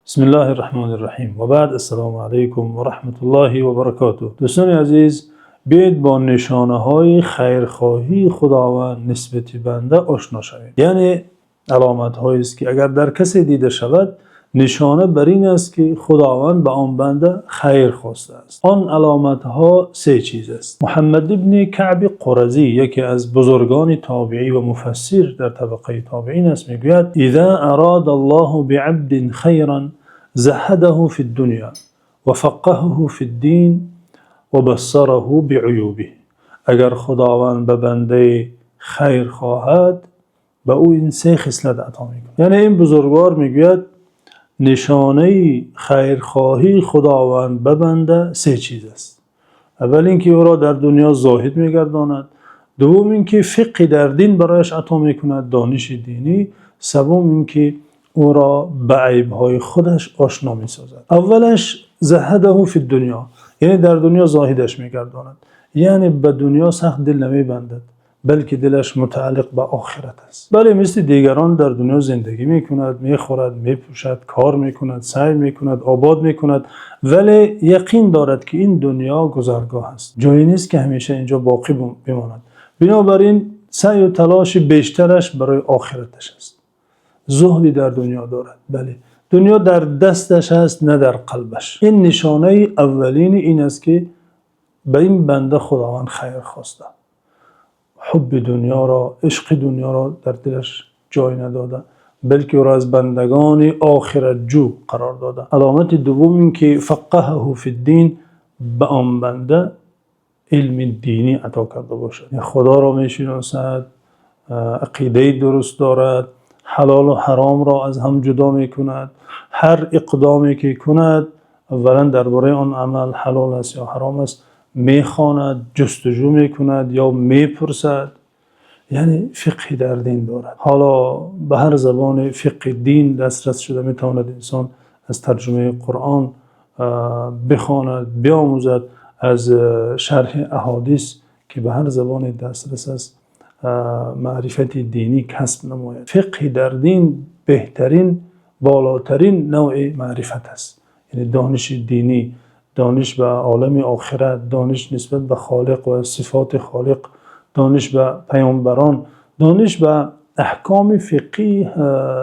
بسم الله الرحمن الرحیم و بعد السلام علیکم و رحمت الله و برکاته. دوستان عزیز، بیایید با نشانه های خیرخواهی خداوند نسبت بنده آشنا شویم. یعنی علامت هایی است که اگر در کسی دیده شود نشانه بر این است که خداوند به آن بنده خیر خواسته است. آن علامت ها سه چیز است. محمد ابن کعب قرظی، یکی از بزرگان تابعی و مفسر در طبقه تابعین است، میگوید اذا اراد الله بعبد خیرا زهده في الدنيا وفقهه في الدين وبصره بعیوبه. اگر خداوند به بنده خیر خواهد به او این سه خصلت عطا میکنه. یعنی این بزرگوار میگوید نشانه خیرخواهی خداوند به بنده سه چیز است. اول اینکه او را در دنیا زاهد میگرداند، دوم اینکه فقه در دین برایش عطا میکند، دانش دینی، سوم اینکه او را به عیب‌های خودش آشنا می‌سازد. اولش زهده فی الدنیا، یعنی در دنیا زاهدش می‌گرداند، یعنی به دنیا سخت دل نمی‌بندد بلکه دلش متعلق به آخرت است. بله، مثل دیگران در دنیا زندگی می‌کند، می‌خورد، می‌پوشد، کار می‌کند، سعی می‌کند، آباد می‌کند، ولی یقین دارد که این دنیا گذرگاه است، جایی نیست که همیشه اینجا باقی بماند. بنابراین سعی و تلاش بیشترش برای آخرتش است. زهدی در دنیا دارد، بله، دنیا در دستش است نه در قلبش. این نشانه اولین این است که به این بنده خداوند خیر خواسته، حب دنیا را، عشق دنیا را در دلش جای نداده بلکه او را از بندگان آخرت جو قرار داده. علامت دوم این که فقهه فی الدین، به آن بنده علم دینی عطا کرده باشد، خدا را میشناسد، عقیده درست دارد، حلال و حرام را از هم جدا می کند، هر اقدامی که کند اولا درباره آن عمل حلال است یا حرام است میخواند، جستجو می کند یا میپرسد، یعنی فقه در دین دارد. حالا به هر زبان فقه دین دسترس شده، میتواند انسان از ترجمه قرآن بخواند، بیاموزد، از شرح احادیث که به هر زبان دسترس است معرفت دینی کسب نماید. فقه در دین بهترین، بالاترین نوع معرفت است، یعنی دانش دینی، دانش به عالم آخرت، دانش نسبت به خالق و صفات خالق، دانش به پیامبران، دانش به احکام فقهی،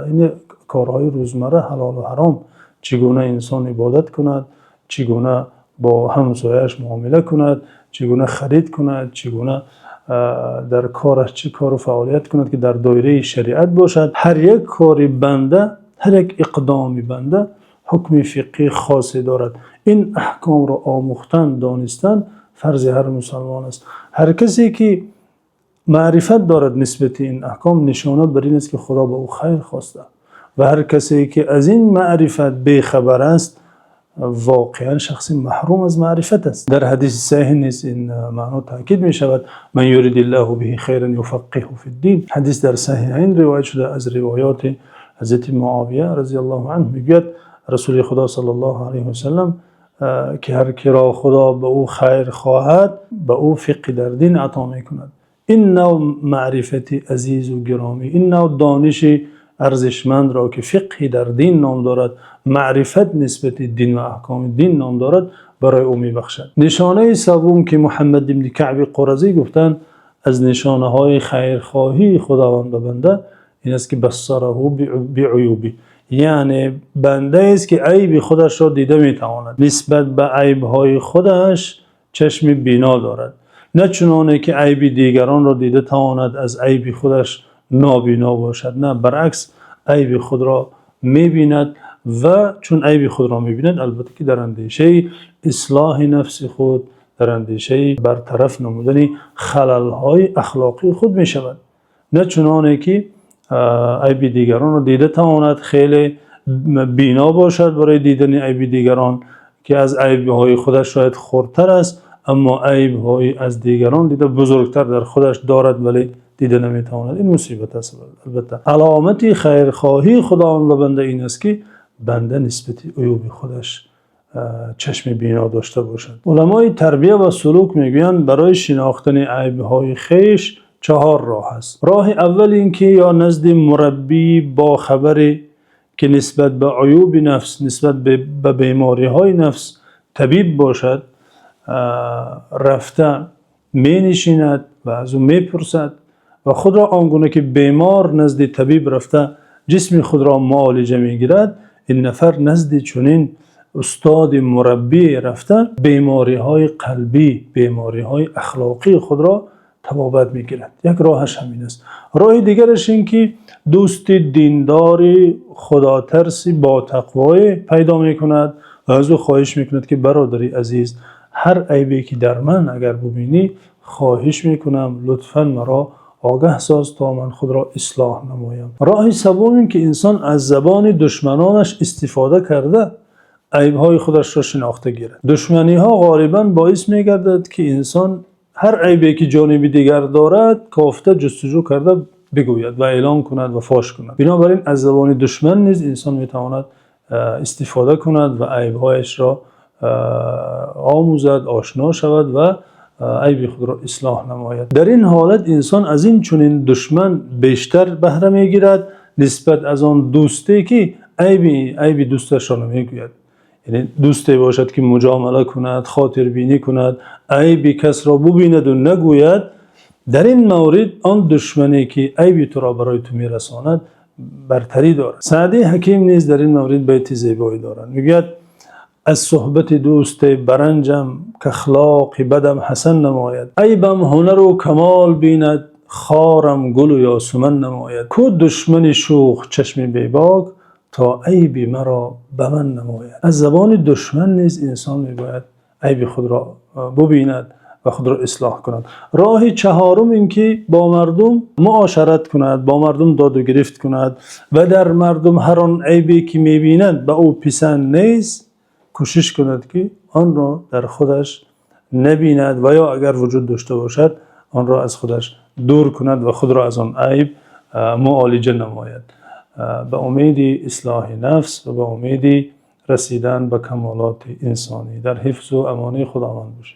این کارهای روزمره، حلال و حرام، چگونه انسان عبادت کند، چگونه با همسایه‌اش معامله کند، چگونه خرید کند، چگونه در کارش چه کار و فعالیت کند که در دایره شریعت باشد. هر یک کاری بنده، هر یک اقدامی بنده حکم فقهی خاصی دارد. این احکام را آموختن، دانستن فرض هر مسلمان است. هر کسی که معرفت دارد نسبت این احکام نشانه بر این است که خدا به او خیر خواسته، و هر کسی که از این معرفت بیخبر است واقعا شخص محروم از معرفت است. در حدیث صحیح نیز این معنا تاکید می شود: من یرید الله به خیرا یفقهه فی الدین. حدیث در صحیحین روایت شده از روایات حضرت معاویه رضی الله عنه، میگوید رسول خدا صلی الله علیه و سلم که هر کی را خدا به او خیر خواهد به او فقه در دین عطا می کند. این نوع معرفت عزیز و گرامی، این نوع دانش ارزشمند را که فقه در دین نام دارد، معرفت نسبت دین و احکام دین نام دارد، برای او میبخشد. نشانه سوم که محمد ابن کعب قرظی گفتند از نشانه های خیرخواهی خداوند به بنده این است که بصره بعیوبه، یعنی بنده است که عیب خودش را دیده میتواند، نسبت به عیب های خودش چشم بینا دارد، نه چنانه که عیب دیگران را دیده تواند از عیب خودش نابینا باشد، نه، برعکس عیب خود را میبیند و چون عیب خود را میبیند البته که در اندیشه اصلاح نفس خود، در اندیشه برطرف نمودن خلل‌های اخلاقی خود میشود، نه چنانه که عیب دیگران را دیده تواند خیلی بینا باشد برای دیدن عیب دیگران که از عیب‌های خودش شاید خردتر است، اما عیب‌های از دیگران دیده بزرگتر در خودش دارد ولی دیده نمیتواند. این مصیبت است. البته علامت خیرخواهی خداوند به بنده این است که بنده نسبت عیوب خودش چشم بینا داشته باشد. علمای تربیه و سلوک میگویند برای شناختن عیب‌های خویش 4 راه است. راه اول این که یا نزد مربی با خبری که نسبت به عیوب نفس، نسبت به بیماری های نفس طبیب باشد، رفته می نشیند و از او می پرسد و خود را آنگونه که بیمار نزد طبیب رفته جسم خود را معالجه می گیرد، این نفر نزد چنین استاد مربی رفته بیماری های قلبی، بیماری های اخلاقی خود را تبابت می گیرد. یک راهش همین است. راه دیگرش این که دوست دینداری خدا ترسی با تقوای پیدا می کند و از او خواهش می کند که برادری عزیز، هر عیبی که در من اگر ببینی خواهش می کنم لطفاً مرا آگاه ساز تا من خود را اصلاح نمایم. راه سوم این که انسان از زبان دشمنانش استفاده کرده عیب‌های خودش را شناخته گیرد. دشمنی‌ها غالباً باعث می‌گردد که انسان هر عیبی که جانب دیگر دارد کافته جستجو کرده بگوید و اعلام کند و فاش کند. بنابراین از زبان دشمن نیز انسان می‌تواند استفاده کند و عیب‌هایش را آموزد، آشنا شود و عیب خود را اصلاح نماید. در این حالت انسان از این چنین دشمن بیشتر بهره می‌گیرد نسبت از آن دوستی که عیب دوستش را نمیگوید. یعنی دوستی باشد که مجامله کند، خاطر بینی کند، عیب کس را ببیند و نگوید، در این مورد آن دشمنی که عیب تو را برای تو میرساند برتری دارد. سعدی حکیم نیز در این مورد بیت زیبایی دارد. میگوید از صحبت دوست برنجم که اخلاق بدم حسن نماید، عیبم هنر و کمال بیند خارم گل و یاسمن نماید. کو دشمن شوخ چشم بیباک تا عیب مرا به من نماید. از زبان دشمن نیز انسان میباید عیب خود را ببیند و خود را اصلاح کند. راه چهارم این که با مردم معاشرت کند، با مردم داد و گرفت کند و در مردم هر آن عیبی که میبینند به او پسند نیست کوشش کند که آن را در خودش نبیند و یا اگر وجود داشته باشد آن را از خودش دور کند و خود را از آن عیب معالجه نماید. به امید اصلاح نفس و به امید رسیدن به کمالات انسانی در حفظ و امان خداوند باشید.